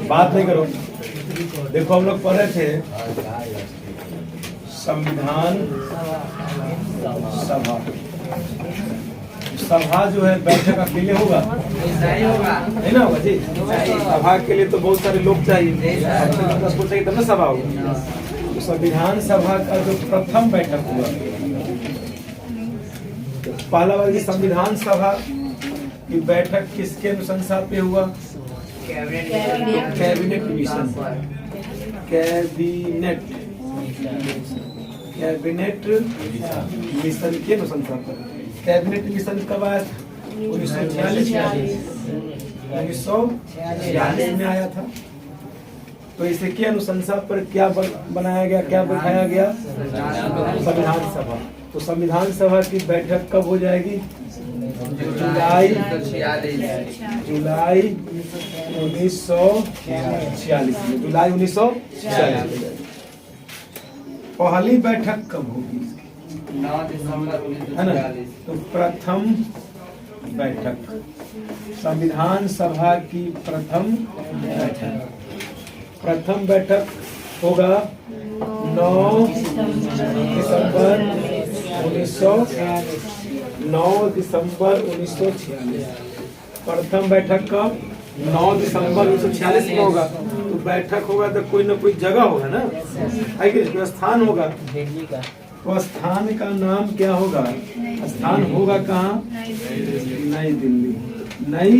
बात नहीं करो। देखो हम लोग पढ़ रहे थे संविधान सभा। सभा जो है बैठक अकेले होगा नहीं होगा, नहीं ना होगा जी। सभा के लिए तो बहुत सारे लोग चाहिए, 10 लोग चाहिए तब ना सभा होगा। तो संविधान सभा का जो प्रथम बैठक हुआ, पहला बार की संविधान सभा की बैठक किसके अनुशंसा पे हुआ? Cabinet mission. कैबिनेट मिशन के अनुशंसा पर। कैबिनेट मिशन कब आया था? 1946 में आया था। तो इसे के अनुशंसा पर क्या बनाया गया, क्या बैठाया गया? संविधान सभा। तो संविधान सभा की बैठक कब हो जाएगी? जुलाई 1946 में। जुलाई 1946। पहली बैठक कब होगी? 9 दिसंबर है ना। तो प्रथम बैठक संविधान सभा की प्रथम बैठक होगा 9 दिसंबर 1946। प्रथम बैठक कब? 9 दिसंबर 1946 में होगा। तो बैठक होगा तो कोई ना कोई जगह होगा ना, है कि कोई स्थान होगा। तो स्थान का नाम क्या होगा? स्थान होगा कहाँ? नई दिल्ली। नई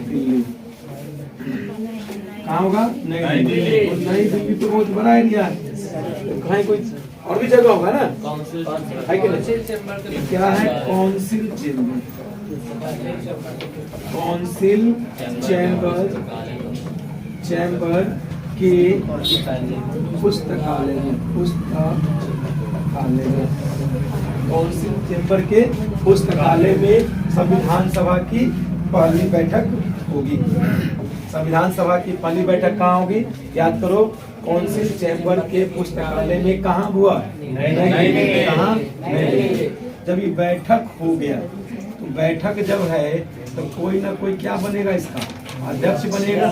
दिल्ली कहाँ होगा? नई दिल्ली। नई दिल्ली तो बहुत बड़ा एरिया है, कहीं कोई और भी जगह होगा ना, है कि नहीं? क्या है? Council chamber. काउंसिल चैम्बर के पुस्तकालय में। काउंसिल चैम्बर के पुस्तकालय में संविधान सभा की पहली बैठक होगी। संविधान सभा की पहली बैठक कहाँ होगी? याद करो, काउंसिल चैम्बर के पुस्तकालय में। कहाँ हुआ? कहाँ? जब ये बैठक हो गया तो बैठक जब है तो कोई ना कोई क्या बनेगा? इसका अध्यक्ष बनेगा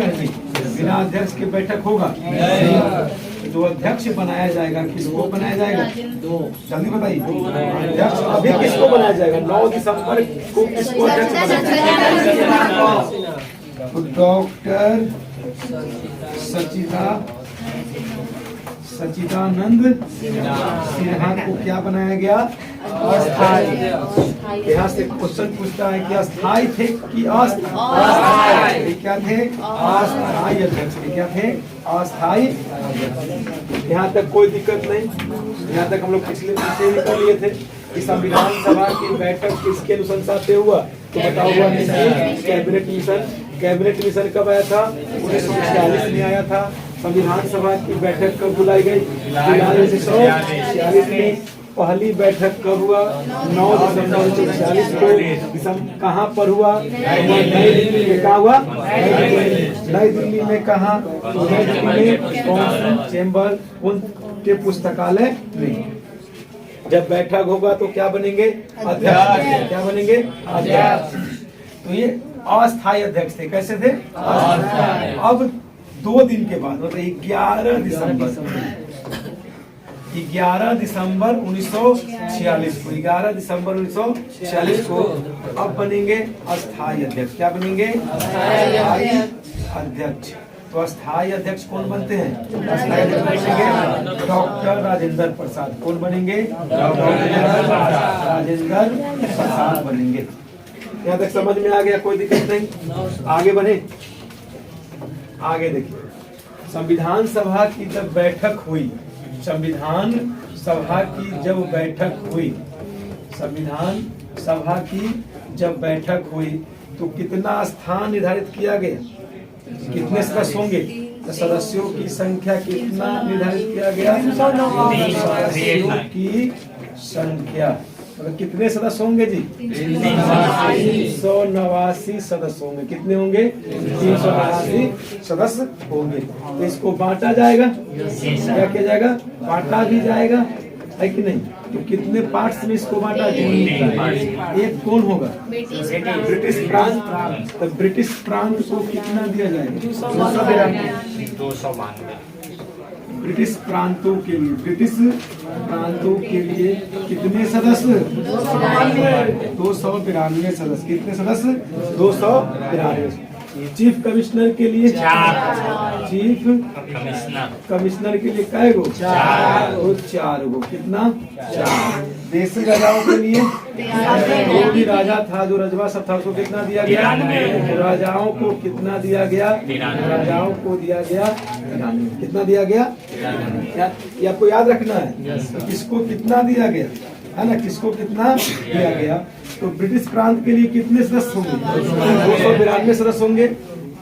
नहीं? बिना अध्यक्ष के बैठक होगा? जो अध्यक्ष बनाया जाएगा, किसको बनाया जाएगा? जल्दी बताइए। अध्यक्ष अभी किसको बनाया जाएगा? 9 दिसंबर को किसको अध्यक्ष बनाया जाएगा? तो डॉक्टर सच्चिदानंद सिन्हा को क्या बनाया गया? अस्थायी। यहाँ से क्वेश्चन पूछता है कि अस्थायी थे कि अस्थायी? क्या थे? अस्थायी अध्यक्ष। क्या थे? अस्थायी। यहाँ तक कोई दिक्कत नहीं। यहाँ तक हम लोग पिछले निकल लिए थे कि संविधान सभा की बैठक किसके अनुशंसा पे हुआ? तो बताओ हुआ कैबिनेट मिशन। कैबिनेट मिशन कब आया था? 1946 में आया था। संविधान सभा की बैठक कब बुलाई गई? जुलाई 1946 में। पहली बैठक कब हुआ? 9 दिसंबर 1946 को। कहाँ पर हुआ? नई दिल्ली में। कहाँ हुआ? नई दिल्ली में। कहाँ? नई दिल्ली में काउंसिल चैम्बर के पुस्तकालय में। जब बैठक होगा तो क्या बनेंगे? अध्यक्ष। क्या बनेंगे? अध्यक्ष। तो ये अस्थायी अध्यक्ष थे। कैसे थे? अब 2 दिन के बाद, मतलब 11 दिसंबर 1946 को, 11 दिसंबर 1946 को अब बनेंगे अस्थायी अध्यक्ष। क्या बनेंगे? अस्थायी अध्यक्ष। तो अस्थायी अध्यक्ष कौन बनते हैं? अस्थायी अध्यक्ष बनेंगे डॉक्टर राजेंद्र प्रसाद। कौन बनेंगे? राजेंद्र प्रसाद बनेंगे। यहाँ तक समझ में आ गया? कोई दिक्कत नहीं? आगे बढ़े। आगे देखिए, संविधान सभा की जब बैठक हुई, संविधान सभा की जब बैठक हुई तो कितना स्थान निर्धारित किया गया? कितने सदस्य होंगे? तो सदस्यों की संख्या कितना निर्धारित किया गया? सदस्यों की संख्या मतलब कितने सदस्य होंगे जी? 389 सदस्य होंगे। कितने होंगे? 389 सदस्य होंगे। तो इसको बांटा जाएगा। क्या किया जाएगा? बांटा भी जाएगा है कि नहीं? तो कितने पार्ट्स में इसको बांटा गया? एक कौन होगा? ब्रिटिश प्रांत। तो ब्रिटिश प्रांत को कितना दिया जाएगा? 292। ब्रिटिश प्रांतों के लिए, ब्रिटिश प्रांतों के लिए कितने सदस्य? 292 सदस्य। कितने सदस्य? 292। चीफ कमिश्नर के लिए 4। चीफ कमिश्नर के लिए कै गो? 4 गो। 4 गो। कितना? 4। देशी राजाओं के लिए जो भी राजा था, जो रजवा सब था, उसको कितना दिया गया? राजाओं को कितना दिया गया? राजाओं को दिया गया 93। कितना दिया गया? ये आपको याद रखना है। किसको कितना दिया गया, है ना? किसको कितना दिया गया? तो ब्रिटिश प्रांत के लिए कितने सदस्य होंगे? 292 सदस्य होंगे।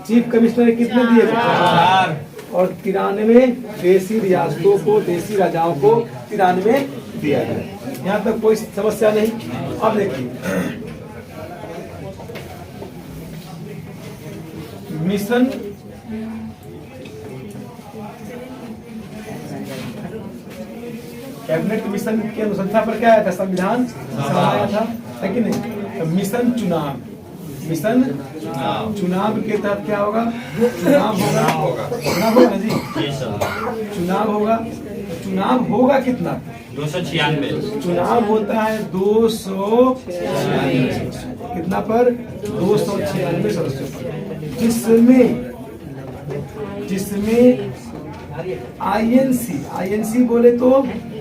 चीफ कमिश्नर कितने दिए? 4। और 93 देशी रियासतों को, देशी राजाओं को 93 दिया गया। यहाँ तक कोई समस्या नहीं। अब देखिए, मिशन कैबिनेट मिशन की अनुशंसा पर क्या आया था? संविधान सभा आया था, है कि नहीं? तो मिशन चुनाव, मिशन चुनाव के तहत क्या होगा? चुनाव होगा। चुनाव होगा जी, चुनाव होगा। चुनाव होगा कितना? 296। चुनाव होता है 296। कितना पर? 296 सदस्यों पर, जिसमें आईएनसी बोले तो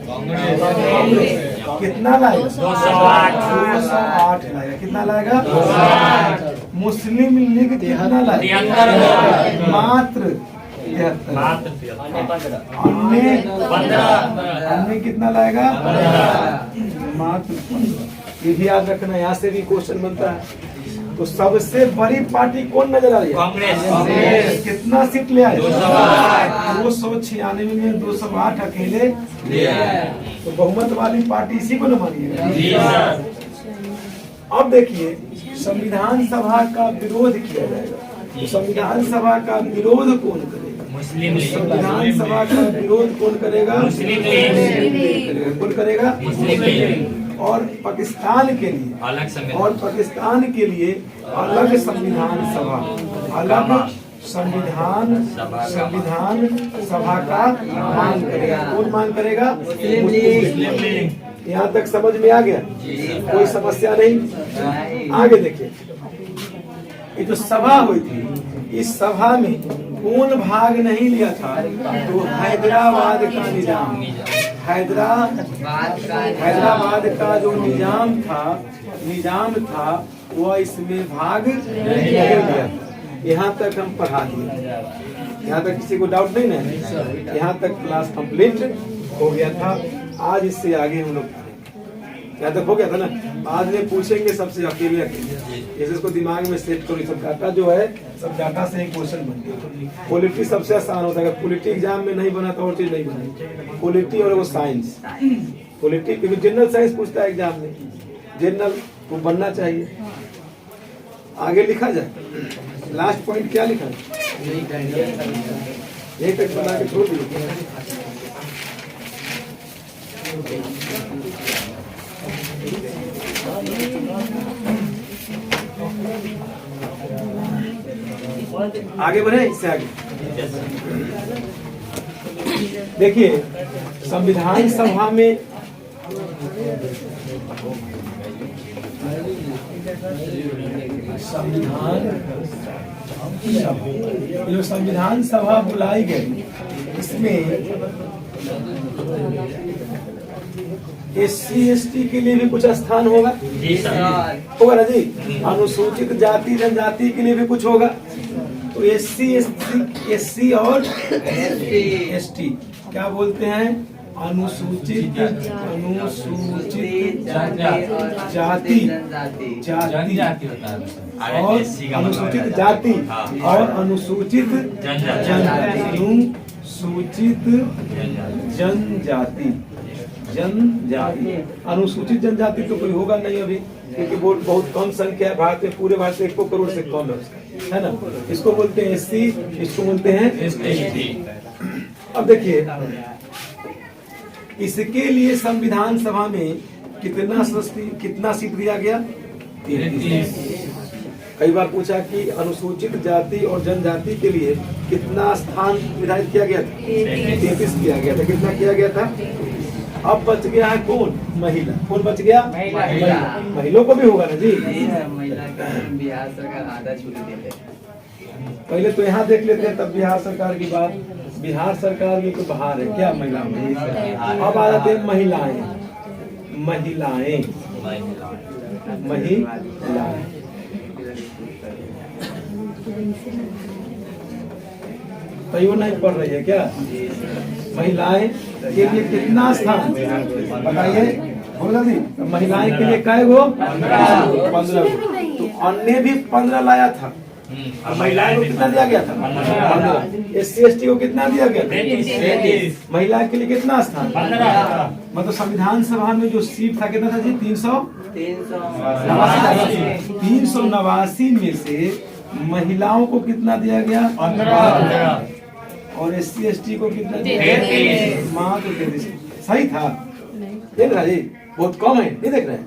कांग्रेस कितना लाएगा? 208 लाएगा। कितना लाएगा? 208। मुस्लिम लीग कितना लाएगा? मात्र 73। अन्य कितना लाएगा? मात्र 15। ये भी याद रखना, यहाँ से भी क्वेश्चन बनता है। तो सबसे बड़ी पार्टी कौन नजर आ रही है? कांग्रेस। कितना सीट ले आए? 208। में 208 अकेले। तो बहुमत वाली पार्टी इसी को न मानिएगा। अब देखिए, संविधान सभा का विरोध किया जाएगा। तो संविधान सभा का विरोध कौन करेगा? मुस्लिम लीग। संविधान सभा का विरोध कौन करेगा? मुस्लिम लीग। कौन करेगा? मुस्लिम लीग। और पाकिस्तान के लिए अलग संविधान, और पाकिस्तान के लिए अलग संविधान सभा, अलग संविधान सभा का मांग करेगा। कौन मांग करेगा? मुस्लिम लीग। यहाँ तक समझ में आ गया? कोई समस्या नहीं। आगे देखिए, ये जो सभा हुई थी, इस सभा में कौन भाग नहीं लिया था? तो हैदराबाद का निजाम, हैदराबाद का जो निजाम था वह इसमें भाग नहीं लिया। यहाँ तक हम पढ़ा दिए। यहाँ तक किसी को डाउट नहीं ना? यहाँ तक क्लास कंप्लीट हो गया था। आज इससे आगे हम लोग यहाँ तक हो गया था ना? आज में पूछेंगे सबसे अकेले जैसे इसको दिमाग में सेट करो। सब डाटा जो है, सब डाटा से ही क्वेश्चन बनते हैं। पॉलिटी सबसे आसान होता है। अगर पॉलिटी एग्जाम में नहीं बना तो और चीज नहीं बनी। पॉलिटी और वो साइंस, पॉलिटी क्योंकि जनरल साइंस पूछता है एग्जाम में, जनरल वो बनना चाहिए। आगे लिखा जाए, लास्ट पॉइंट क्या लिखा है? एक तक बना के छोड़ दिए। आगे बढ़े, इससे आगे देखिए, संविधान सभा में जो संविधान सभा बुलाई गई, इसमें SC/ST के लिए भी कुछ स्थान होगा। होगा ना जी? अनुसूचित जाति जनजाति के लिए भी कुछ होगा। तो SC और ST क्या बोलते हैं? अनुसूचित जाति और अनुसूचित जाति और अनुसूचित जनजाति। अनुसूचित जनजाति तो कोई होगा नहीं अभी, क्योंकि वो बहुत कम संख्या है। भारत में, पूरे भारत में 1 करोड़ से कम है ना? इसको बोलते हैं SC, इसको बोलते हैं ST। अब देखिए, इसके लिए संविधान सभा में कितना सीट दिया गया? 33। कई बार पूछा कि अनुसूचित जाति और जनजाति के लिए कितना स्थान निर्धारित किया गया था? 33 किया गया था। कितना किया गया था? अब बच गया है कौन? महिला। कौन बच गया? महिला। महिलाओं को भी होगा ना जी? महिला का बिहार सरकार आधा छूट देते हैं। पहले तो यहाँ देख लेते हैं तब बिहार सरकार की बात। बिहार सरकार में तो बाहर है क्या? महिला में। अब आ जाते हैं महिलाएं। महिलाएं तो ये नहीं पढ़ रही है क्या? महिलाएं के लिए कितना स्थान बताइए? बोला जी। महिलाएं के लिए कै गो? 15 गो। तो अन्य भी 15 लाया था। महिलाएं को कितना दिया गया था? 15। SC/ST को कितना दिया गया था? 33। महिला के लिए कितना स्थान? 15। मतलब संविधान सभा में जो सीट था कितना था जी? 389 में से महिलाओं को कितना दिया गया? 15। और SC/ST को कितना दिया? 33। मात्र 33। सही था? देख रहा जी, बहुत कम है। ये देख रहे हैं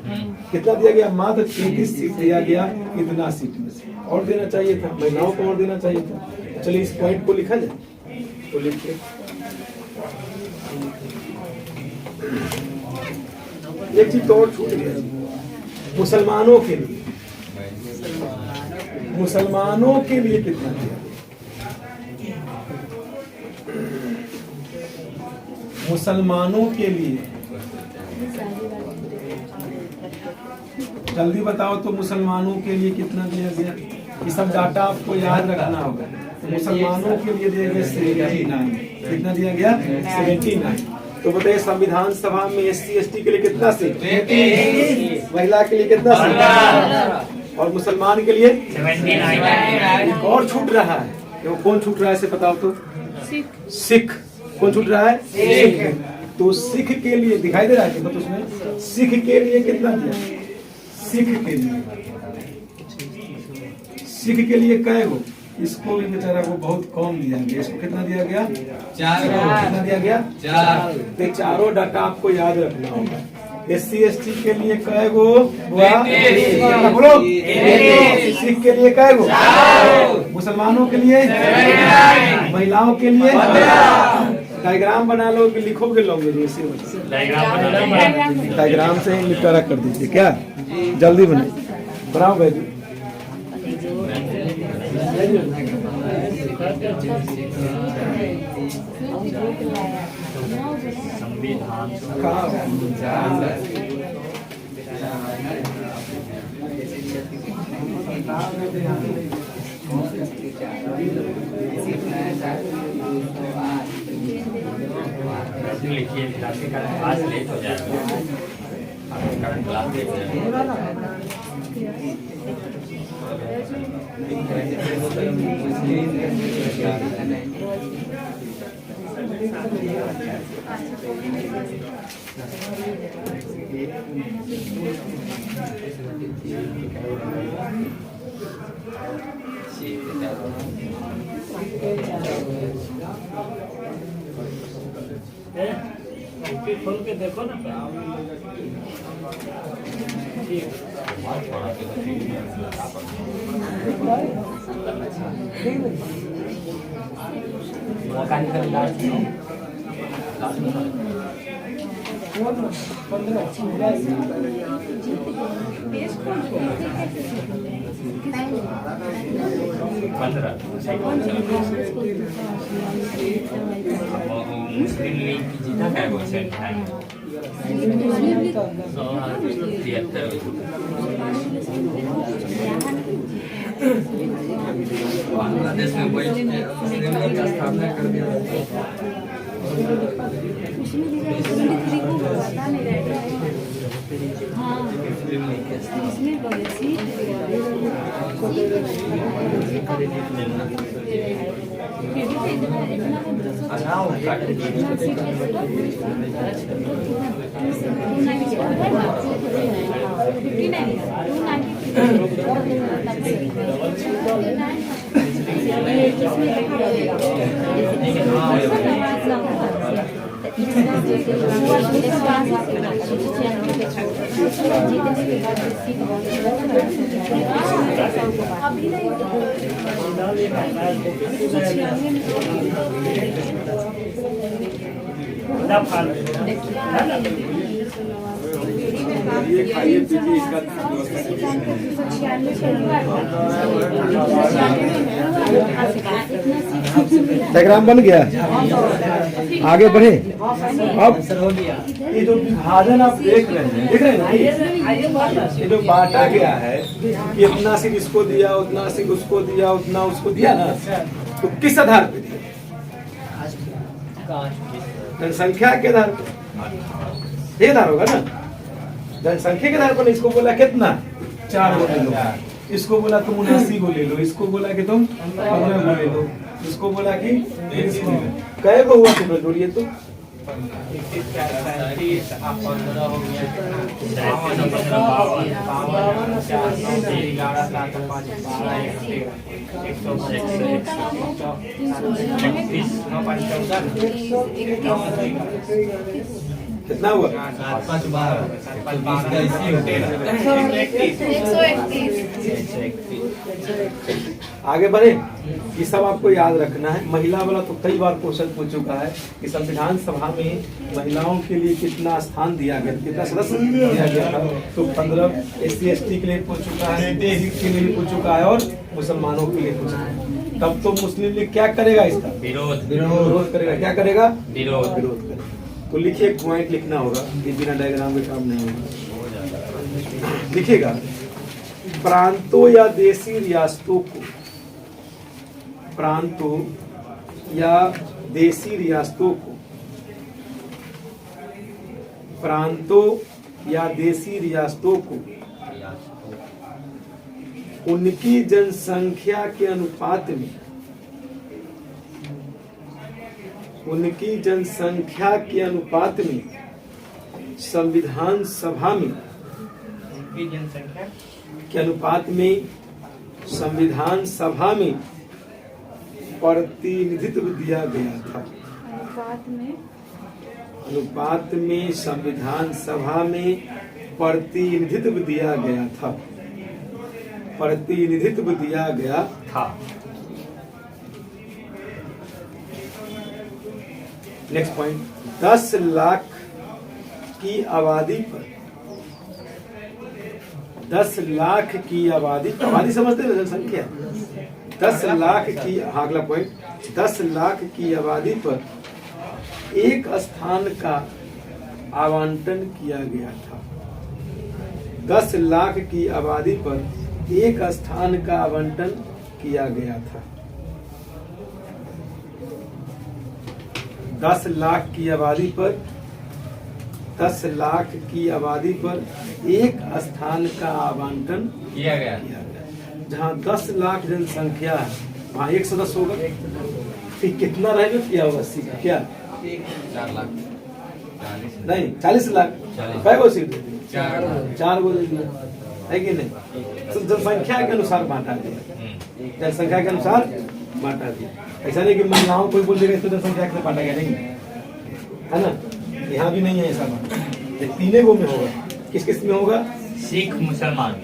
कितना दिया गया? मात्र 33 सीट दिया गया। इतना सीट में से और देना चाहिए था, महिलाओं को और देना चाहिए था। चलिए इस पॉइंट को लिखा जाए तो लिखिए। एक चीज तो और छूट गया, मुसलमानों के लिए कितना दिया? मुसलमानों के लिए जल्दी बताओ तो मुसलमानों के लिए कितना दिया गया? ये सब डाटा आपको याद रखना होगा। तो मुसलमानों के लिए दिया गया 79। कितना दिया गया? 79। तो बताइए संविधान सभा में SC/ST के लिए कितना सीट? 33। महिला के लिए कितना सीट? और मुसलमान के लिए 79। एक और छूट रहा है, वो कौन छूट रहा है? से बताओ तो। सिख। कौन छूट रहा है? सिख। तो सिख के लिए दिखाई दे रहा है कि उसमें सिख के लिए कितना दिया? सिख के लिए कै गो? इसको भी बेचारा को बहुत कम दिया गया। इसको कितना दिया गया? 4। कितना दिया गया? 4। तो चारों डाटा आपको याद रखना होगा। SC/ST के लिए कै गो? बोलो। सिख के लिए कै गो? मुसलमानों के लिए? महिलाओं के लिए? डायग्राम बना लो कि लिखोगे लोगे? डायग्राम से ही निपटारा कर दीजिए। क्या जल्दी बने? बनाओ भाई जी। लिखिए, क्लास लेट हो जाएगा। करंट क्लास लेट हो जाएगा। खोल के देखो ना। मुस्लिम लीग जीता है वो बांग्लादेश में वही मुस्लिम लीग का स्थापना कर दिया। ये खाइए पीजिए इसका डायग्राम बन गया। आगे बढ़े। अब ये जो विभाजन आप देख रहे हैं ना, ये जो बांटा गया है कि इतना सिर्फ इसको दिया, उतना सिर्फ उसको दिया, उतना उसको दिया ना, तो किस आधार पे दिया? जनसंख्या के आधार पर। ये आधार होगा ना, जनसंख्या के आधार पर। इसको बोला कितना? 4 गो ले लो, इसको बोला तुम 79 गो ले लो, इसको बोला कि तुम 15 गो ले लो, इसको बोला कि 30 गो। कै गो हुआ तुम्हें जोड़िए तो? 31 कितना हुआ? 131 आगे बढ़े। ये सब आपको याद रखना है। महिला वाला तो कई बार क्वेश्चन पूछ चुका है कि संविधान सभा में महिलाओं के लिए कितना स्थान दिया गया, कितना सदस्य दिया गया था। तो 15 SC ST के लिए पूछ चुका है, सिख के लिए पूछ चुका है और मुसलमानों के लिए पूछ चुका है। तब तो मुस्लिम लीग क्या करेगा? इसका विरोध करेगा। क्या करेगा? विरोध करेगा। तो लिखिए, एक पॉइंट लिखना होगा, ये बिना डायग्राम के काम नहीं होगा। लिखिएगा, प्रांतों या देसी रियासतों को, प्रांतों या देसी रियासतों को, प्रांतों या देसी रियासतों को उनकी जनसंख्या के अनुपात में, उनकी जनसंख्या के अनुपात में संविधान सभा में, जनसंख्या के अनुपात में संविधान सभा में प्रतिनिधित्व दिया गया था। अनुपात में संविधान सभा में प्रतिनिधित्व दिया गया था। प्रतिनिधित्व दिया गया था। नेक्स्ट पॉइंट, 10 लाख की आबादी पर, 10 लाख की आबादी, आबादी समझते हैं जनसंख्या, 10 लाख की, अगला पॉइंट, 10 लाख की आबादी पर एक स्थान का आवंटन किया गया था। 10 लाख की आबादी पर एक स्थान का आवंटन किया गया था। 10 लाख की आबादी पर, 10 लाख की आबादी पर एक स्थान का आवंटन किया गया। जहाँ 10 लाख जनसंख्या है वहाँ एक सदस्य होगा। फिर कितना रहेगा? क्या होगा? क्या? 4 लाख नहीं, 40 लाख। कै गो सीट? 4 गो है कि नहीं? तो जनसंख्या के अनुसार बांटा गया, जनसंख्या के अनुसार बांटा गया। ऐसा नहीं कि महिलाओं को बोल देगा इसको जनसंख्या से बांटा गया, नहीं है ना। यहाँ भी नहीं है ऐसा बात। 3 गो में होगा। किस किस में होगा? सिख मुसलमान,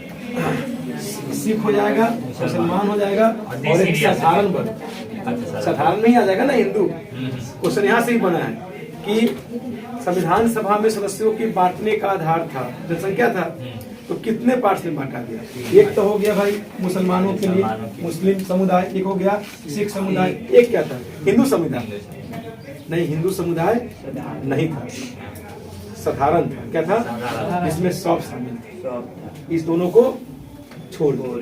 सिख हो जाएगा, मुसलमान हो जाएगा और एक साधारण वर्ग। साधारण नहीं आ जाएगा ना हिंदू। क्वेश्चन यहाँ से ही बना है कि संविधान सभा में सदस्यों के बांटने का आधार था जनसंख्या था, तो कितने पार्ट में बांटा गया? एक तो हो गया भाई मुसलमानों के लिए मुस्लिम समुदाय, एक हो गया सिख समुदाय, एक क्या था? हिंदू समुदाय। नहीं, हिंदू समुदाय नहीं था, साधारण था। क्या था? इसमें सब शामिल थे। इस दोनों को छोड़ दो।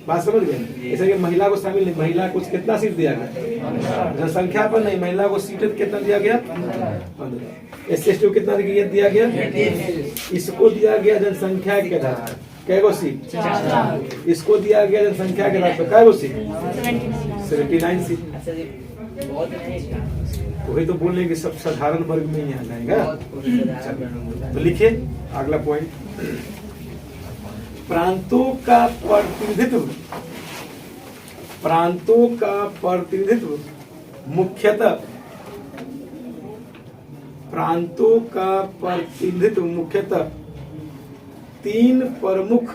बात समझ गए? जैसे कि महिला को शामिल नहीं, महिला को कितना सीट दिया गया? जनसंख्या पर नहीं, महिला को सीट कितना दिया गया? 15। SC ST को कितना दिया गया? इसको दिया गया जनसंख्या के आधार पर। कै गो सीट? इसको दिया गया जनसंख्या के आधार पर। कै गो सीट? 79 सीट। वही तो बोलने कि सब साधारण वर्ग में ही आ जाएगा। तो लिखिए अगला पॉइंट, प्रांतों का प्रतिनिधित्व, प्रांतों का प्रतिनिधित्व मुख्यतः प्रांतों का प्रतिनिधित्व मुख्यतः तीन प्रमुख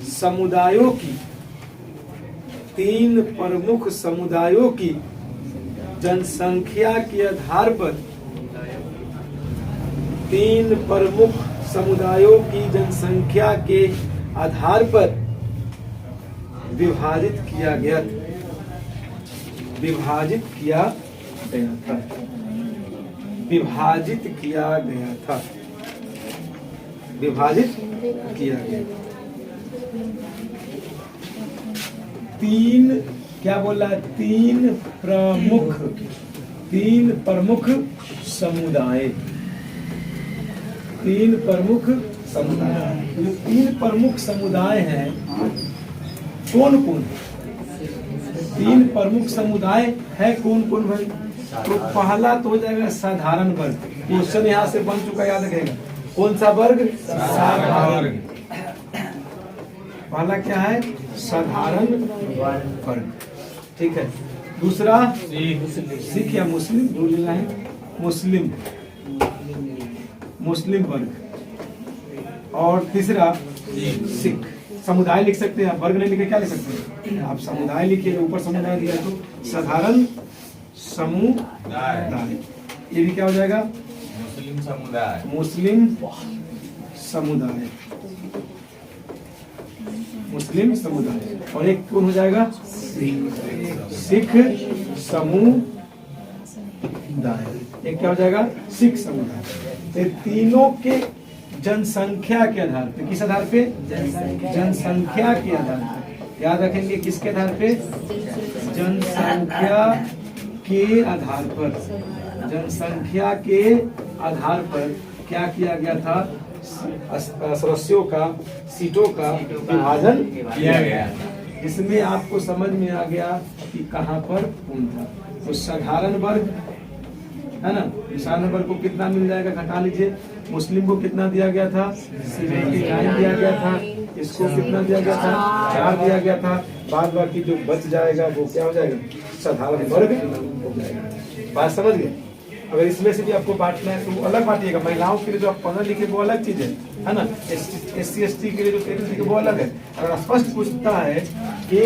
समुदायों की जनसंख्या के आधार पर विभाजित किया गया था। विभाजित किया गया। तीन क्या बोला? तीन प्रमुख समुदाय। तीन प्रमुख समुदाय हैं कौन कौन? तीन प्रमुख समुदाय है कौन कौन भाई? तो पहला तो हो जाएगा साधारण वर्ग। क्वेश्चन यहाँ से बन चुका, याद रखेगा। कौन सा वर्ग? साधारण। पहला क्या है? साधारण वर्ग, ठीक है। दूसरा सिख या मुस्लिम, बोलना है मुस्लिम वर्ग। और तीसरा सिख। समुदाय लिख सकते हैं आप, वर्ग नहीं लिखे क्या लिख सकते हैं आप? समुदाय लिखिए, ऊपर समुदाय दिया तो साधारण समुदाय। ये भी क्या हो जाएगा? मुस्लिम समुदाय। और एक कौन हो जाएगा? सिख समुदाय। एक क्या हो जाएगा? सिख समुदाय। तो तीनों के जनसंख्या के आधार पे, किस आधार पे? जनसंख्या के आधार पे। याद रखेंगे किसके आधार पे? जनसंख्या के आधार पर क्या किया गया था? सदस्यों का, सीटों का विभाजन किया गया। इसमें आपको समझ में आ गया कि कहाँ पर कौन था। तो साधारण वर्ग है ना, साधारण वर्ग को कितना मिल जाएगा? घटा लीजिए। मुस्लिम को कितना दिया गया था? 79 दिया गया था। इसको कितना दिया गया था? 4 दिया गया था। बाद बाकी जो बच जाएगा वो क्या हो जाएगा? साधारण वर्ग हो जाएगा। बात समझ गए? अगर इसमें से भी आपको बांटना है तो वो अलग बांटिएगा। महिलाओं के लिए जो आप 15 लिखे वो अलग चीज है ना। SC ST के लिए जो 33 लिखे वो अलग है। अगर स्पष्ट पूछता है कि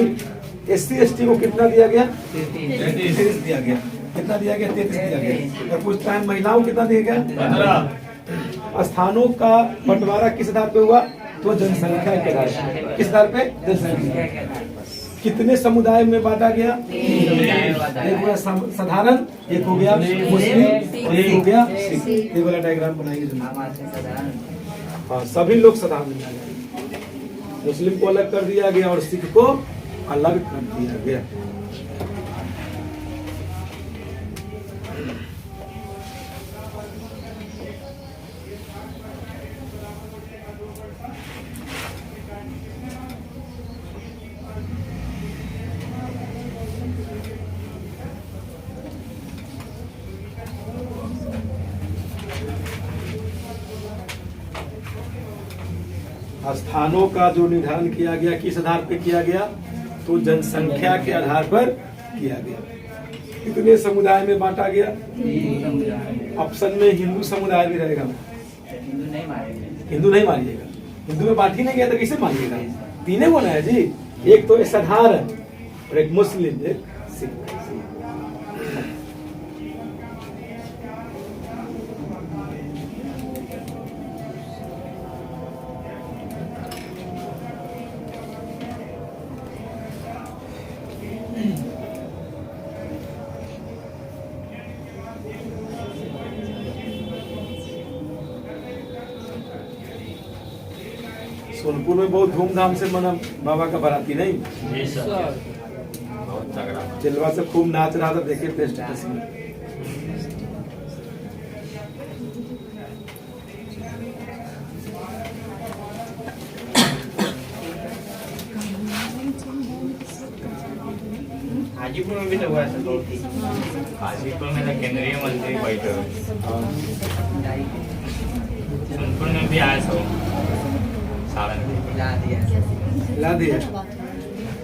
SC ST को कितना दिया गया? 33 दिया गया। कितना दिया गया? 33 दिया गया। अगर पूछता है महिलाओं कितना दिया गया? 15। स्थानों का बंटवारा किस आधार पे हुआ? तो जनसंख्या के आधार पे। किस आधार पे? जनसंख्या। कितने समुदाय में बांटा गया? एक हुआ साधारण, एक हो गया मुस्लिम, एक हो गया सिख। ये वाला डायग्राम बनाएंगे। हाँ, सभी लोग साधारण। मुस्लिम को अलग कर दिया गया और सिख को अलग कर दिया गया। स्थानों का जो निर्धारण किया गया किस आधार पर किया गया? तो जनसंख्या के आधार पर किया गया। कितने समुदाय में बांटा गया? ऑप्शन में हिंदू समुदाय भी रहेगा। हिंदू नहीं मानिएगा। हिंदू में बांट ही नहीं गया तो कैसे मानिएगा? तीनों बोला है जी। एक तो साधारण और एक मुस्लिम, एक सिख। सोनपुर में बहुत धूमधाम से मना बाबा का बाराती नहीं? जी सर, बहुत तगड़ा। चिल्वा से खूब नाच रहा था, देखे थे स्टेटस में। हाजीपुर में भी तो हुआ है। हाजीपुर में तो केंद्रीय मंत्री बैठे हुए। सोनपुर में भी आया सब। ला दिया।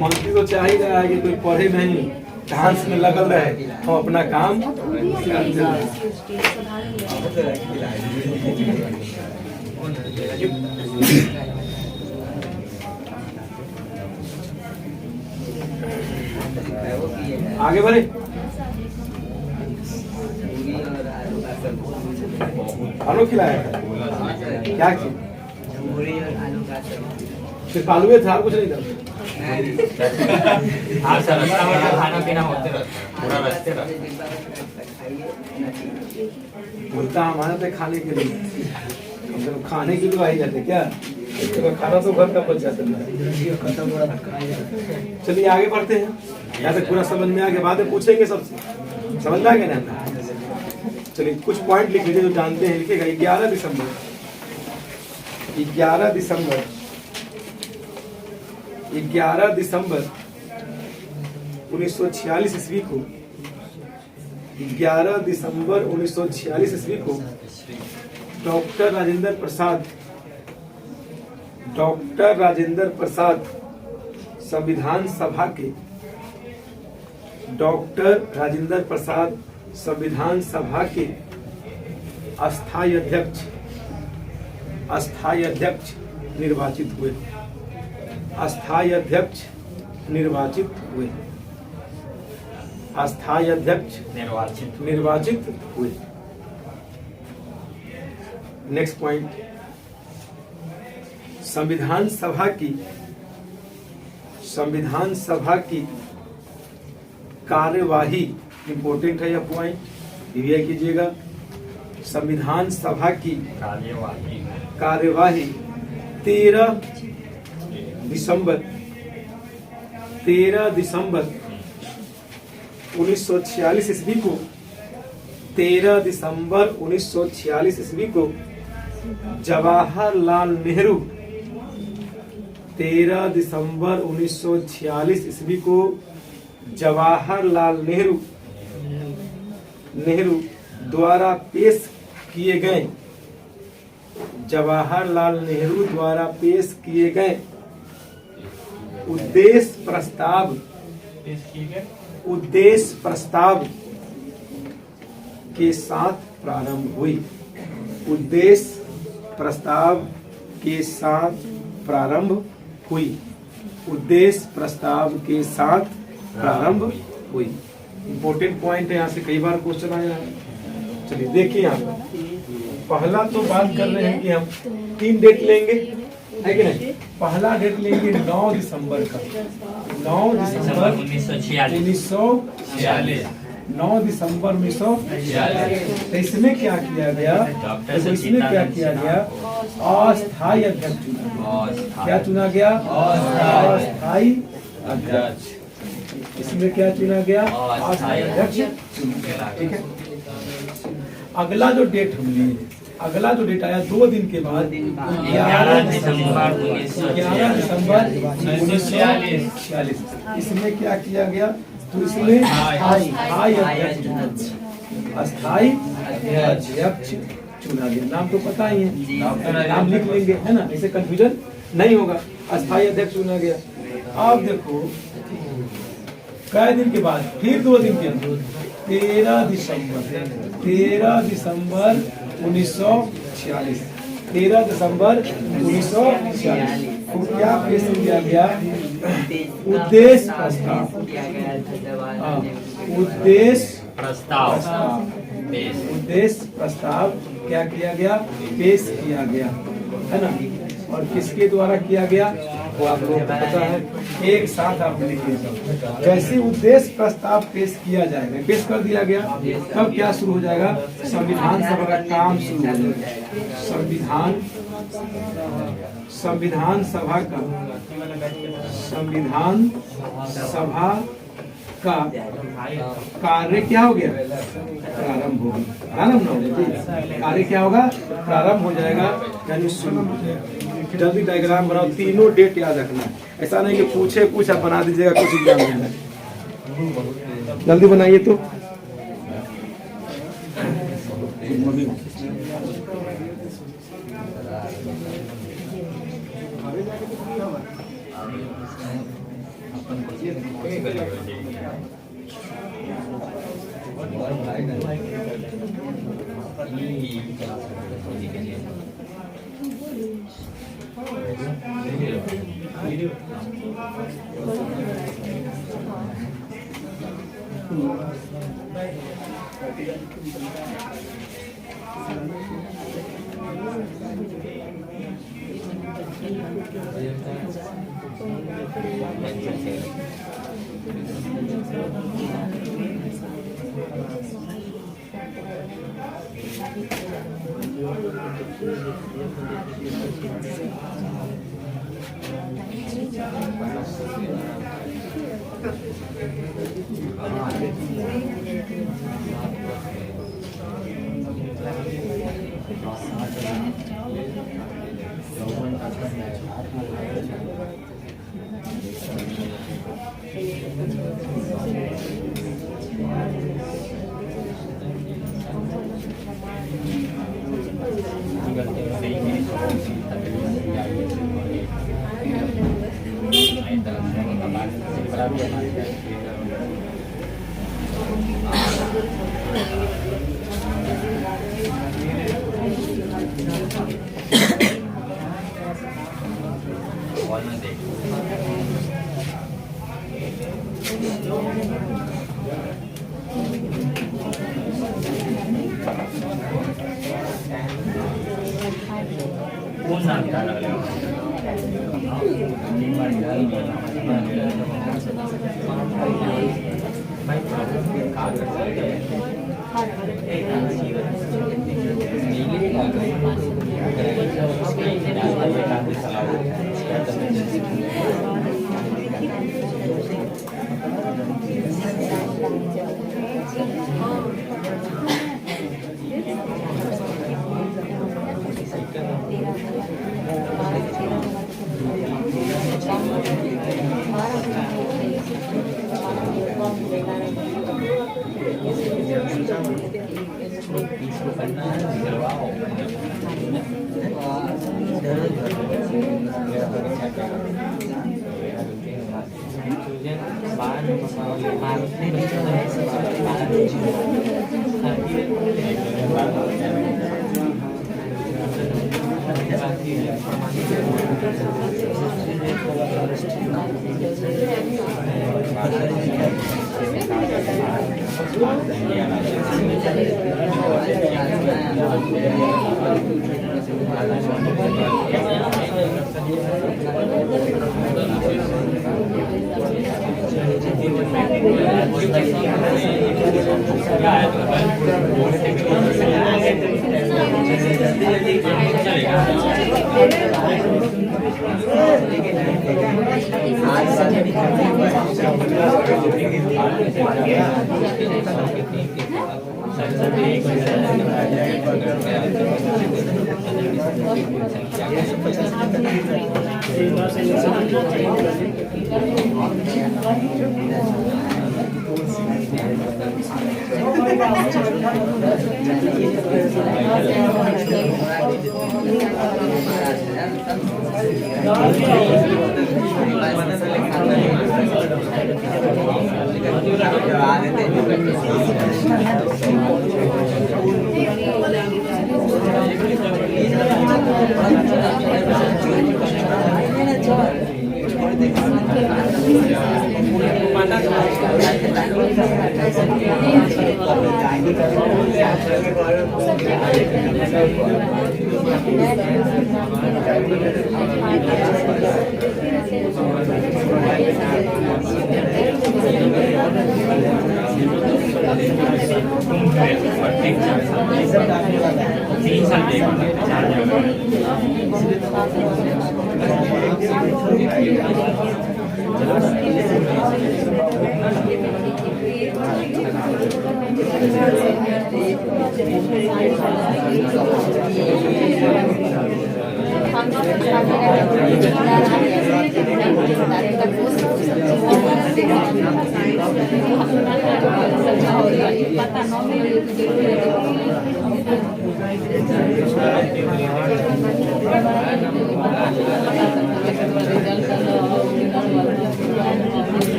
मंत्री तो चाह ही रहा है कि कोई पढ़े नहीं ध्यान से लगल रहे, हम अपना काम करते रहे। आगे बढ़े। आलू खिलाया था, क्या चीज? सिर्फ आलू था, और कुछ नहीं था। हाँ सर, रास्ता में खाना पीना होते रहता है, पूरा रास्ते रहता बोलता हमारा तो खाने के लिए, हम तो खाने के लिए आ ही जाते क्या? तो खाना तो घर का बच जाता है। चलिए आगे बढ़ते हैं, यहाँ तक पूरा समझ में आ गया, बाद में पूछेंगे सबसे, समझ में आ गया ना? चलिए कुछ पॉइंट लिख लीजिए जो जानते हैं, लिखिएगा 11 दिसंबर 11 दिसंबर 1946 ईस्वी को 11 दिसंबर 1946 ईस्वी को डॉक्टर राजेंद्र प्रसाद संविधान सभा के अस्थायी अध्यक्ष निर्वाचित हुए। अस्थायी अध्यक्ष निर्वाचित हुए। नेक्स्ट पॉइंट, संविधान सभा की कार्यवाही, इंपॉर्टेंट है यह पॉइंट, रिवाइज कीजिएगा। संविधान सभा की कार्यवाही 13 दिसंबर 1946 ईस्वी को 13 दिसंबर 1946 ईस्वी को जवाहरलाल नेहरू 13 दिसंबर 1946 ईस्वी को जवाहरलाल नेहरू द्वारा पेश किए गए उद्देश्य प्रस्ताव के साथ प्रारंभ हुई। इंपॉर्टेंट पॉइंट है, यहाँ से कई बार क्वेश्चन आया है। चलिए देखिए, यहाँ पहला तो बात कर रहे हैं कि हम 3 डेट लेंगे, है कि नहीं? पहला डेट लेंगे 9 दिसंबर का, 9 दिसंबर 1946, 9 दिसंबर 1946। तो इसमें क्या किया गया? अस्थायी अध्यक्ष चुना गया। क्या चुना गया? अस्थायी अध्यक्ष। इसमें क्या चुना गया? अस्थायी अध्यक्ष चुना गया। ठीक है। अगला जो डेट हम लिए, अगला जो डेट आया 2 दिन के बाद 11 दिसंबर 1946। इसमें क्या किया गया? तो इसमें अस्थायी अध्यक्ष चुना गया। नाम तो पता ही है, नाम लिख लेंगे, है ना, ऐसे कंफ्यूजन नहीं होगा। अस्थायी अध्यक्ष चुना गया। अब देखो कई दिन के बाद, फिर 2 दिन के अंदर 13 दिसंबर 1946, 13 दिसंबर 1946 को क्या पेश किया गया? उद्देश्य प्रस्ताव क्या किया गया? पेश किया गया, है ना। और किसके द्वारा किया गया वो आप लोगों को पता है। एक साथ आप लिखिए, जैसे उद्देश्य प्रस्ताव पेश किया जाएगा, पेश कर दिया गया, तब क्या शुरू हो जाएगा? संविधान सभा का काम शुरू हो जाएगा। संविधान सभा का कार्य क्या हो गया? प्रारंभ होगा। प्रारंभ ना हो, कार्य क्या होगा? प्रारंभ हो जाएगा, यानी शुरू हो जाएगा। जल्दी डायग्राम बनाओ, तीनों डेट याद रखना। ऐसा नहीं कि पूछे कुछ आप बना दीजिएगा, कुछ एग्जाम देना। जल्दी बनाइए तो।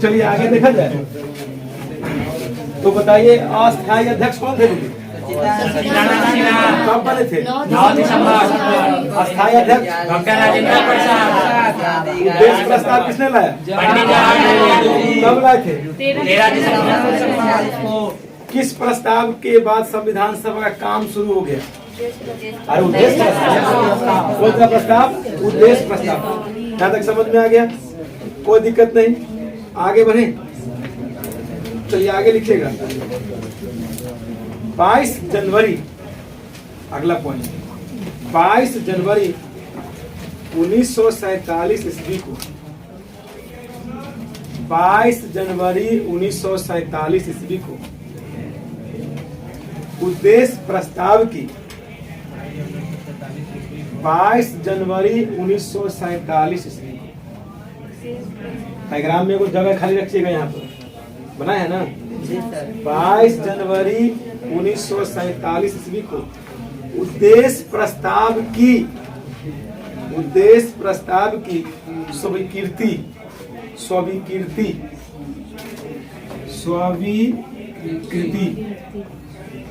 चलिए आगे देखा जाए। तो बताइए अस्थायी अध्यक्ष कौन थे? कब बने थे? 9 दिसंबर। अस्थायी अध्यक्ष डॉक्टर राजेंद्र प्रसाद। उद्देश्य प्रस्ताव किसने लाया? पंडित जवाहरलाल नेहरू। कब लाए थे? 13 दिसंबर। किस प्रस्ताव के बाद संविधान सभा का काम शुरू हो गया? अरे उद्देश्य प्रस्ताव। कौन सा प्रस्ताव? उद्देश्य प्रस्ताव। यहाँ तक समझ में आ गया? कोई दिक्कत नहीं, आगे बढ़े। चलिए आगे लिखिएगा। 22 जनवरी, अगला पॉइंट, 22 जनवरी 1947 ईस्वी को, 22 जनवरी 1947 ईस्वी को उद्देश्य प्रस्ताव की, 22 जनवरी 1947 ईस्वी को। डायग्राम में कुछ जगह खाली रखिएगा, यहाँ पर बना है ना। 22 जनवरी 1947 ईस्वी को उद्देश्य प्रस्ताव की, उद्देश्य प्रस्ताव की स्वीकृति, स्वीकृति, स्वीकृति,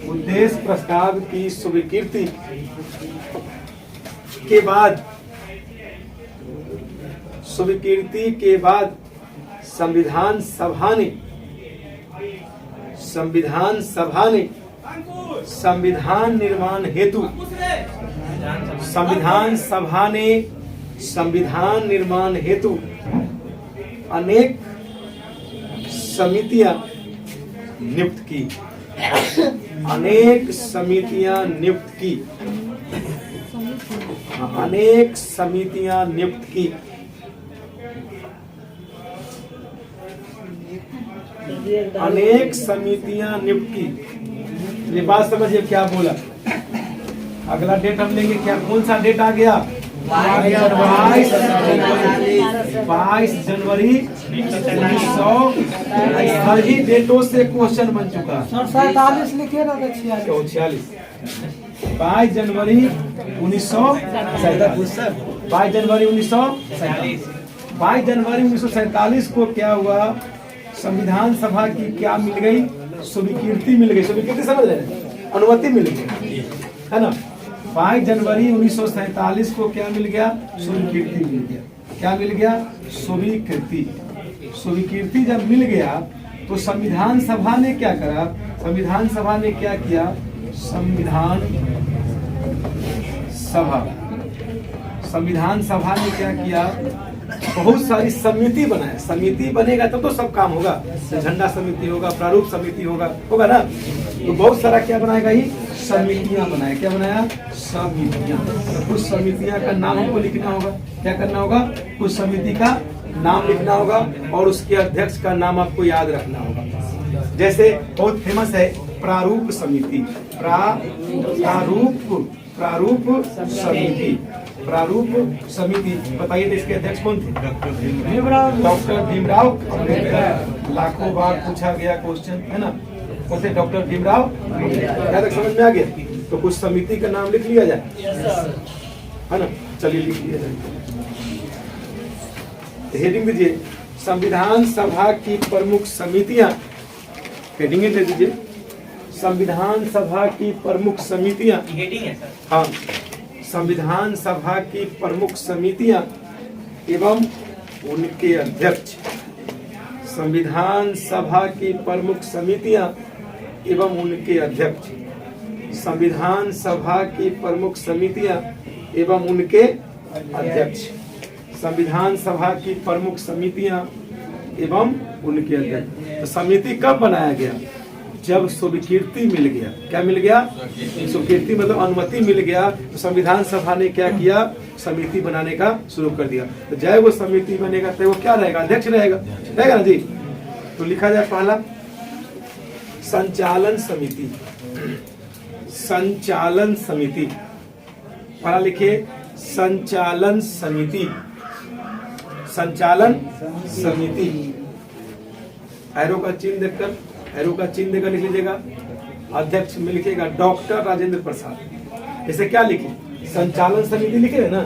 उद्देश्य प्रस्ताव की स्वीकृति के बाद, स्वीकृति के बाद संविधान सभा ने, संविधान सभा ने संविधान निर्माण हेतु, संविधान सभा ने संविधान निर्माण हेतु अनेक समितियां नियुक्त की, अनेक समितियां नियुक्त की, अनेक समितियां नियुक्त की। अनेक समितियां नियुक्त की। ये बात समझिए क्या बोला। अगला डेट हम लेंगे क्या, कौन सा डेट आ गया? 22 जनवरी 1947। सभी डेटों से क्वेश्चन बन चुका। 47 लिखिए ना, 46। 22 जनवरी 1947। 22 जनवरी 1947 को क्या हुआ? संविधान सभा की क्या मिल गई? स्वीकृति मिल गई। स्वीकृति समझ रहे हैं? अनुमति मिल गई, है ना। 22 जनवरी 1947 को क्या मिल गया? स्वीकृति मिल गया। क्या मिल गया? स्वीकृति। स्वीकृति जब मिल गया तो संविधान सभा ने क्या करा? संविधान सभा ने क्या किया? संविधान सभा, संविधान सभा ने क्या किया? बहुत सारी समिति बनाए। समिति बनेगा तब तो सब काम होगा। झंडा समिति होगा, प्रारूप समिति होगा ना। तो बहुत सारा क्या बनाएगा? ही समितियां बनाए। क्या बनाया? समितियां। तो कुछ समितियां का नाम हमको लिखना होगा। क्या करना होगा? कुछ समिति का नाम लिखना होगा और उसके अध्यक्ष का नाम आपको याद रखना होगा। जैसे बहुत फेमस है प्रारूप समिति, प्रारूप समिति, प्रारूप समिति। बताइए तो इसके अध्यक्ष कौन थे? डॉक्टर भीमराव अम्बेडकर। लाखों बार पूछा गया क्वेश्चन, है ना। कौन थे? डॉक्टर भीमराव। क्या तक समझ में आ गया? तो कुछ समिति का नाम लिख लिया जाए, है ना। चलिए लिख लिया जाए। हेडिंग दीजिए, संविधान सभा की प्रमुख समितियां। हेडिंग दे दीजिए, संविधान सभा की प्रमुख समितियां। हेडिंग है सर। हाँ, संविधान सभा की प्रमुख समितियां एवं उनके अध्यक्ष। संविधान सभा की प्रमुख समितियां एवं उनके अध्यक्ष। संविधान सभा की प्रमुख समितियां एवं उनके अध्यक्ष। संविधान सभा की प्रमुख समितियां एवं उनके अध्यक्ष। तो समिति कब बनाया गया? जब स्वीकृति मिल गया। क्या मिल गया? स्वीकृति मतलब अनुमति मिल गया। तो संविधान सभा ने क्या किया? समिति बनाने का शुरू कर दिया। तो जब वो समिति बनेगा तो वो क्या रहेगा? अध्यक्ष रहेगा ना जी। तो लिखा जाए पहला संचालन समिति। संचालन समिति। पहला लिखिए संचालन समिति, संचालन समिति। एरो का चिन्ह देखकर, एरो का चिन्ह देकर लिख लीजिएगा। अध्यक्ष में लिखिएगा डॉक्टर राजेंद्र प्रसाद। इसे क्या लिखे? संचालन समिति लिखे है ना,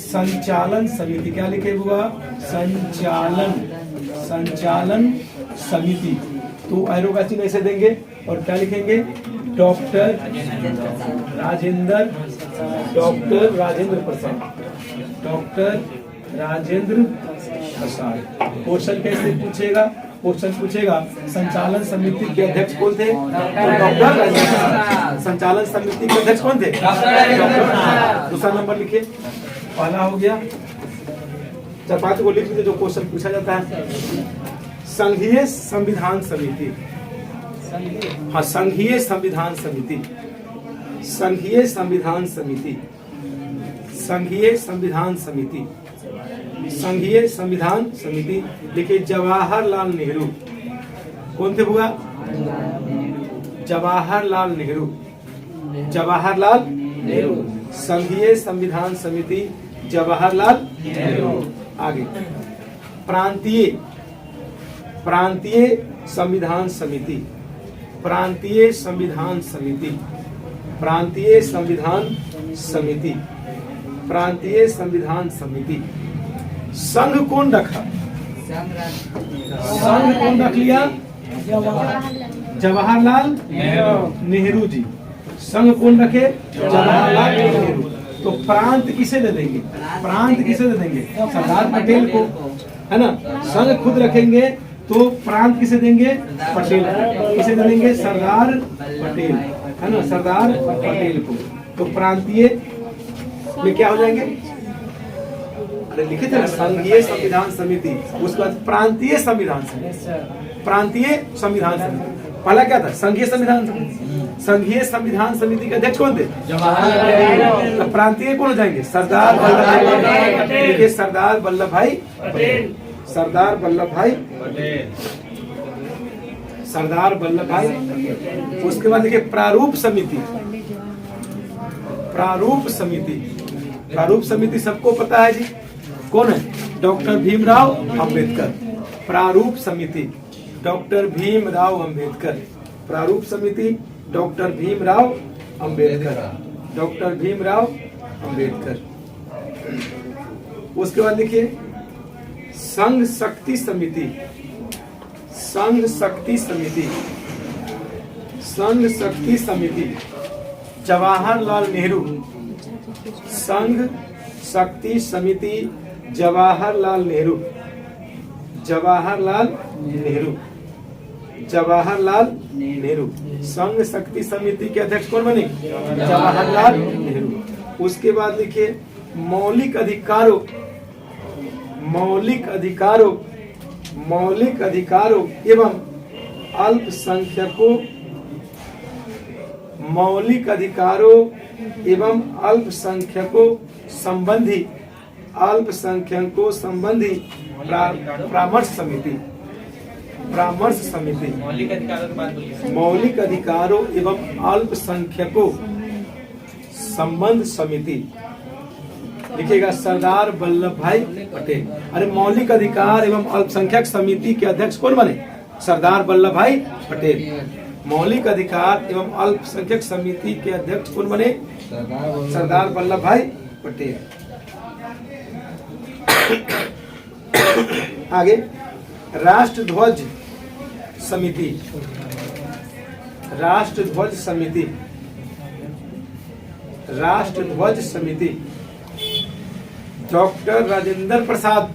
संचालन समिति। क्या लिखे हुआ? संचालन, संचालन समिति। तो एरो का चिन्ह ऐसे देंगे और क्या लिखेंगे? Doctor Rajendra, doctor Rajendra Prasad, doctor Rajendra Prasad. Question कैसे पूछेगा? क्वेश्चन पूछेगा संचालन समिति के अध्यक्ष कौन थे? डॉक्टर राजेंद्र प्रसाद। संचालन समिति के अध्यक्ष कौन थे? डॉक्टर। दूसरा नंबर लिखिए, पहला हो गया। 4-5 को लिख लीजिए जो क्वेश्चन पूछा जाता है। संघीय संविधान समिति, हाँ संघीय संविधान समिति, संघीय संविधान समिति, संघीय संविधान समिति, संघीय संविधान समिति। देखिए जवाहरलाल नेहरू कौन थे हुआ? जवाहरलाल नेहरू, जवाहरलाल नेहरू। संघीय संविधान समिति जवाहरलाल नेहरू। आगे प्रांतीय, प्रांतीय संविधान समिति, प्रांतीय संविधान समिति, प्रांतीय संविधान समिति, प्रांतीय संविधान समिति। संघ कौन रखा? संघ कौन रख लिया? जवाहरलाल नेहरू जी। संघ कौन रखे? जवाहरलाल नेहरू। तो प्रांत किसे दे देंगे? प्रांत किसे दे देंगे? सरदार पटेल को, है ना। संघ खुद रखेंगे तो प्रांत किसे देंगे? पटेल। किसे दे देंगे? सरदार पटेल, है ना, सरदार पटेल को। तो प्रांतीय में क्या हो जाएंगे? अरे लिखे थे ना, संघीय संविधान समिति, उसके बाद प्रांतीय संविधान समिति, प्रांतीय संविधान समिति। पहला क्या था? संघीय संविधान समिति। संघीय संविधान समिति के अध्यक्ष कौन थे? जवाहरलाल। प्रांतीय कौन हो जाएंगे? सरदार वल्लभ भाई पटेल। देखिए सरदार वल्लभ भाई पटेल, सरदार वल्लभ भाई पटेल, सरदार वल्लभ भाई पटेल। उसके बाद देखिए प्रारूप समिति, प्रारूप समिति, प्रारूप समिति सबको पता है जी, कौन है? डॉक्टर भीमराव अंबेडकर। प्रारूप समिति डॉक्टर भीमराव अंबेडकर, प्रारूप समिति डॉक्टर भीमराव अंबेडकर, डॉक्टर भीमराव अंबेडकर। उसके बाद देखिए संघ शक्ति समिति, संघ शक्ति समिति, संघ शक्ति समिति जवाहरलाल नेहरू। संघ शक्ति समिति जवाहरलाल नेहरू, जवाहरलाल नेहरू, जवाहरलाल नेहरू। संघ शक्ति समिति के अध्यक्ष कौन बने? जवाहरलाल नेहरू। उसके बाद लिखिए मौलिक अधिकारों, मौलिक अधिकारों, मौलिक अधिकारों एवं अल्पसंख्यकों, मौलिक अधिकारों एवं अल्पसंख्यकों संबंधी, अल्पसंख्यकों संबंधी परामर्श समिति, परामर्श समिति। मौलिक अधिकारों के बाद बोलिए। मौलिक अधिकारों एवं अल्पसंख्यकों संबंध समिति। लिखिएगा सरदार वल्लभ भाई पटेल। अरे मौलिक अधिकार एवं अल्पसंख्यक समिति के अध्यक्ष कौन बने? सरदार वल्लभ भाई पटेल। मौलिक अधिकार एवं अल्पसंख्यक समिति के अध्यक्ष कौन बने? सरदार वल्लभ भाई पटेल। आगे राष्ट्रध्वज समिति, राष्ट्रध्वज समिति, राष्ट्रध्वज समिति डॉक्टर राजेंद्र प्रसाद।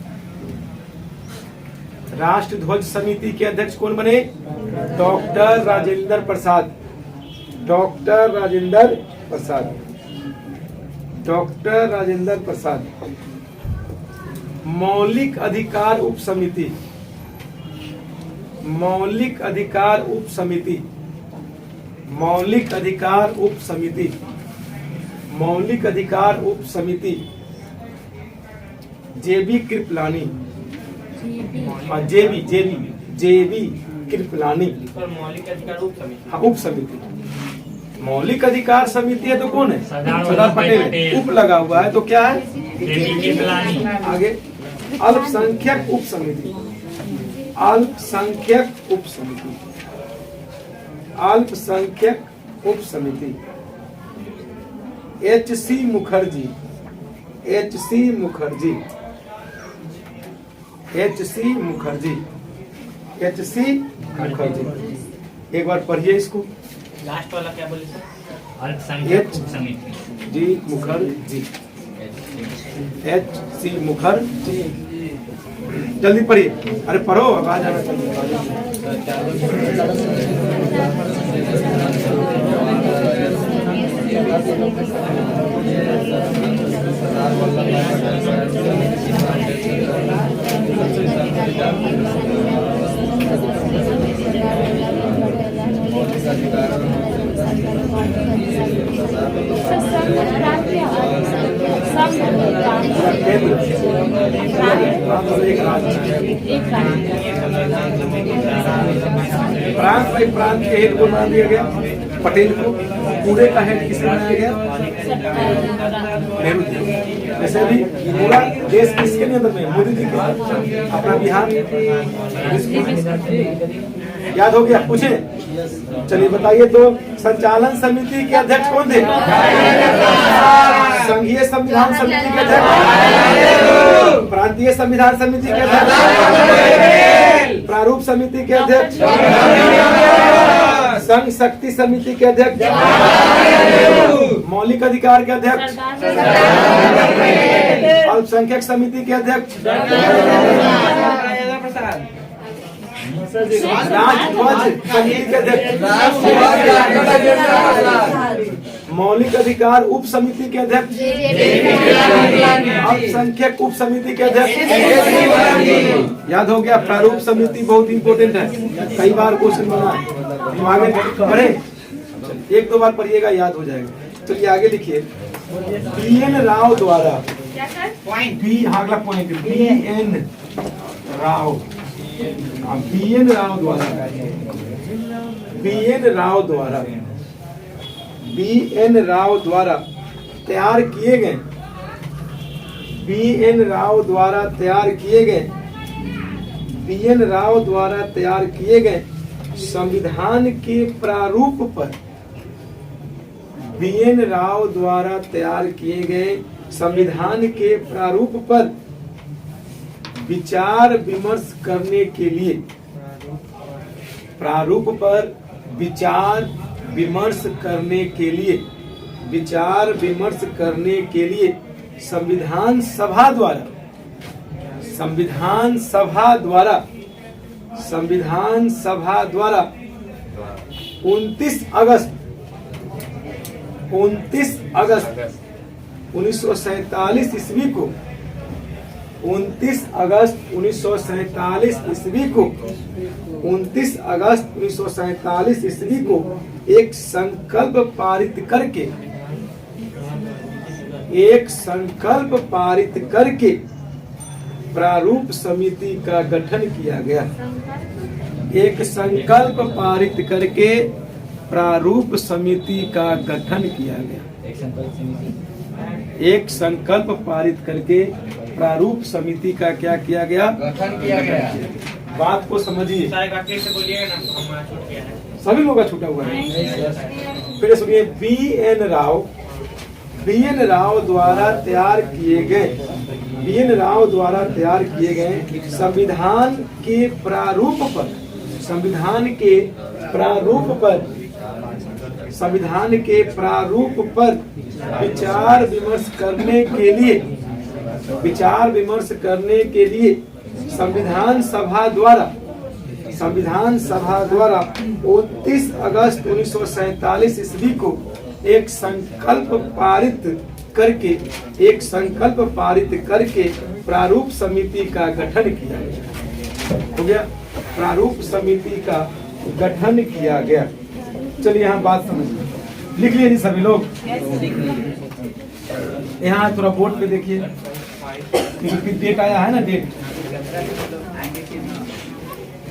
राष्ट्रध्वज समिति के अध्यक्ष कौन बने? Doctor Rajendra Prasad, doctor Rajendra Prasad, doctor Rajendra Prasad. मौलिक अधिकार उप समिति, मौलिक अधिकार उप समिति, मौलिक अधिकार उप समिति, मौलिक अधिकार उप समिति जेबी कृपलानी, जेबी जेबी जेबी कृपलानी। मौलिक अधिकार उप समिति, हाँ उप समिति, मौलिक अधिकार समिति है तो कौन है? सरदार पटेल। उप लगा हुआ है तो क्या है? आगे अल्पसंख्यक उप समिति, अल्पसंख्यक उप समिति, अल्पसंख्यक उप समिति H.C. Mukherjee, H.C. Mukherjee, H.C. Mukherjee, H.C. Mukherjee. एक बार पढ़िए इसको। लास्ट वाला क्या बोले सर? अल्पसंख्यक उप समिति जी मुखर्जी, H.C. मुखर्जी। जल्दी पढ़िए, अरे पढ़ो, आवाज आना प्रांत बाई प्रांत के हेड को बना दिया गया पटेल को, पूरे का हेड किसे बनाया गया? नेहरू जी। जैसे भी पूरा देश किसके नियंत्रण में? मोदी जी के। अपना बिहार याद हो गया? पूछे? चलिए बताइए तो संचालन समिति के अध्यक्ष कौन थे? संघीय संविधान समिति के अध्यक्ष, प्रांतीय संविधान समिति के अध्यक्ष, प्रारूप समिति के अध्यक्ष, संघ शक्ति समिति के अध्यक्ष, मौलिक अधिकार के अध्यक्ष, अल्पसंख्यक समिति के अध्यक्ष, राजध्वज समिति के अध्यक्ष, मौलिक अधिकार उप समिति के अध्यक्ष, अल्पसंख्यक उप समिति के अध्यक्ष। याद हो गया? प्रारूप समिति बहुत इंपॉर्टेंट है, कई बार क्वेश्चन बना है, आगे पढ़े, एक दो बार पढ़िएगा याद हो जाएगा। चलिए आगे लिखिए। BN राव द्वारा, अगला point, BN Rao, BN Rao द्वारा, BN राव द्वारा, BN राव द्वारा तैयार किए गए, BN राव द्वारा तैयार किए गए, BN राव द्वारा तैयार किए गए संविधान के प्रारूप पर, BN राव द्वारा तैयार किए गए संविधान के प्रारूप पर विचार विमर्श करने के लिए, प्रारूप पर विचार विमर्श करने के लिए, विचार विमर्श करने के लिए संविधान सभा द्वारा, संविधान सभा द्वारा, संविधान सभा द्वारा 29 अगस्त 1947 ईस्वी को, 29 अगस्त 1947 ईस्वी को, 29 अगस्त 1947 ईस्वी को एक संकल्प पारित करके, एक संकल्प पारित करके प्रारूप समिति का गठन किया गया। एक संकल्प पारित करके प्रारूप समिति का गठन किया गया। एक संकल्प पारित करके प्रारूप समिति का क्या किया गया? गठन किया गया। बात को समझिए, सभी लोगों का छूटा हुआ है। फिर सुनिए, BN राव द्वारा तैयार किए गए, BN राव द्वारा तैयार किए गए संविधान के प्रारूप पर, संविधान के प्रारूप पर, संविधान के प्रारूप पर विचार विमर्श करने के लिए, विचार विमर्श करने के लिए संविधान सभा द्वारा, संविधान सभा द्वारा 29 अगस्त 1947 ईस्वी को एक संकल्प पारित करके, एक संकल्प पारित करके प्रारूप समिति का गठन किया गया। हो गया? प्रारूप समिति का गठन किया गया। चलिए यहाँ बात समझिए, लिख लिए सभी लोग। यहाँ थोड़ा बोर्ड पे देखिए, क्योंकि डेट आया है ना, डेट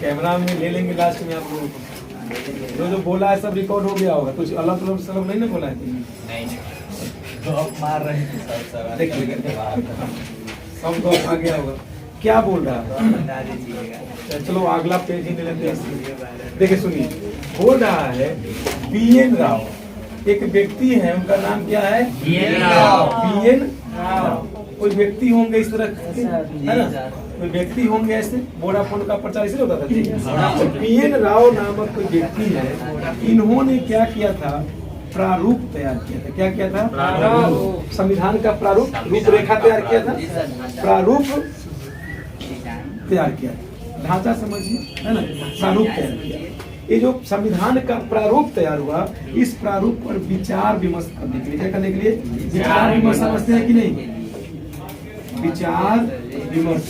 कैमरा में ले लेंगे लास्ट में आप लोगों को। जो बोला है सब रिकॉर्ड हो गया होगा। कुछ अल्लाह ताला सल्लम नहीं ना बोला है? मार रहे थे सब देखिए सब तो आ गया होगा। क्या बोल रहा है? चलो अगला पेज ही ले लेते हैं। देखिए सुनिए, बोल रहा है BN राव एक व्यक्ति है, उनका नाम क्या है? BN राव। BN राव कोई व्यक्ति होंगे इस तरह के, है ना? कोई व्यक्ति होंगे ऐसे। वोडाफोन का प्रचार इसलिए होता था जी। BN राव नामक कोई व्यक्ति है, इन्होंने क्या किया था? प्रारूप तैयार किया था। क्या किया था? प्रारूप। संविधान का प्रारूप, रूपरेखा तैयार किया था, प्रारूप तैयार किया, ढांचा समझिए, है ना? प्रारूप तैयार किया। ये जो संविधान का प्रारूप तैयार हुआ, इस प्रारूप पर विचार विमर्श करने के लिए, क्या करने के लिए? विचार विमर्श समझते हैं कि नहीं? विचार विमर्श,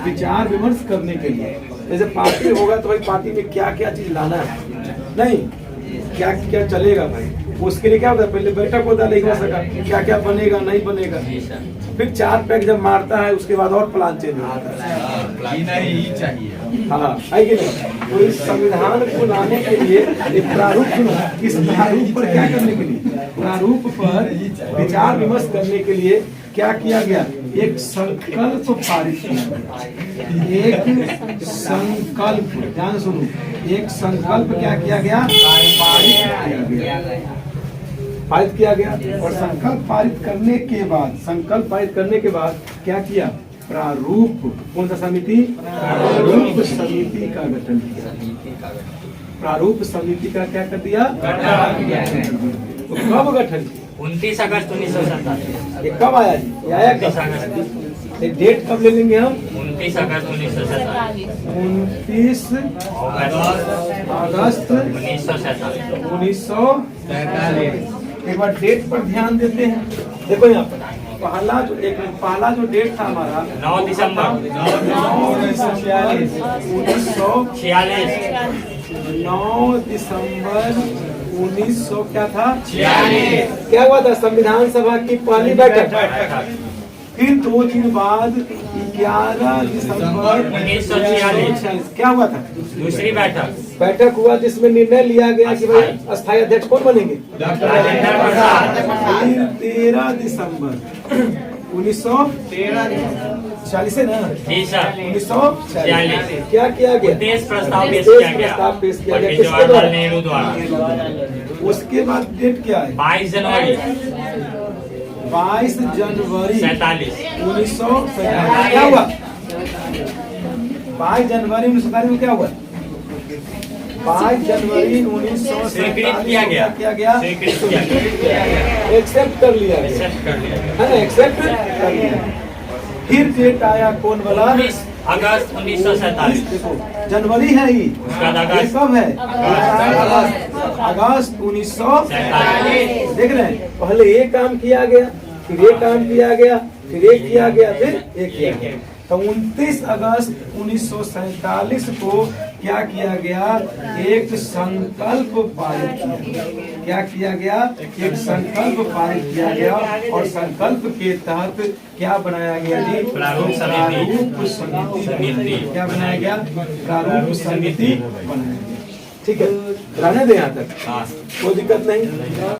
विचार विमर्श करने के लिए। जैसे पार्टी होगा तो भाई पार्टी में क्या क्या चीज लाना है, नहीं क्या क्या चलेगा भाई, उसके लिए क्या होता है? पहले बैठक होता है लेखा सका, क्या क्या बनेगा नहीं बनेगा, फिर 4 पैक जब मारता है उसके बाद और प्लान चेंज होता है। ही चाहिए। हाँ है कि नहीं? तो इस संविधान को लाने के लिए एक प्रारूप चुना। इस प्रारूप पर क्या करने के लिए? प्रारूप पर विचार विमर्श करने के लिए क्या किया गया? एक संकल्प पारित किया गया। एक संकल्प, ध्यान सुनो, एक संकल्प क्या किया गया? पारित किया गया। पारित किया गया। और संकल्प पारित करने के बाद, संकल्प पारित करने के बाद क्या किया? प्रारूप, कौन सा समिति? प्रारूप समिति का गठन किया। प्रारूप समिति का क्या कर दिया? तो कब गठन किया? 29 अगस्त 1947। ये कब आया जी? ये आया कब? ये डेट कब ले लेंगे हम? 29 अगस्त 1947। 29 अगस्त 1947। एक बार डेट पर ध्यान देते हैं। देखो यहाँ पर पहला जो डेट था हमारा 9 दिसंबर 9 दिसंबर 1900 क्या था? 46। क्या हुआ था? संविधान सभा की पहली बैठक। फिर 2 दिन बाद 11 दिसंबर 1946 क्या हुआ था? दूसरी बैठक हुआ जिसमें निर्णय लिया गया कि भाई अस्थायी अध्यक्ष कौन बनेंगे? राजेंद्र प्रसाद। 13 दिसंबर 1946 है ना? जी सर। 1946 क्या किया गया? उद्देश्य प्रस्ताव पेश किया गया। पेश किया गया। पंडित किसके जवाहरलाल द्वारा? नेहरू द्वारा। उसके बाद डेट क्या है? 22 जनवरी 22 जनवरी 47। 1947 क्या हुआ? 22 जनवरी 1947 में क्या हुआ? 22 जनवरी 1947 स्वीकृत किया गया। किया गया, स्वीकृत किया गया। एक्सेप्ट कर लिया गया, एक्सेप्ट कर लिया गया। है ना? एक्सेप्ट कर लिया। फिर डेट आया कौन वाला? 19 अगस्त 1947। देखो जनवरी है ही, उसका अगस्त। ये कब है? अगस्त 1947। देख रहे हैं, पहले ये काम किया गया, फिर ये काम किया गया, फिर ये किया गया, फिर ये किया गया। तो 29 अगस्त 1947 को क्या किया गया? एक संकल्प पारित किया गया। क्या किया गया? एक संकल्प पारित किया गया। और संकल्प के तहत क्या बनाया गया जी? प्रारूप समिति। क्या बनाया गया? प्रारूप समिति बनाया गया। ठीक है, रहने दें यहाँ तक, कोई दिक्कत नहीं।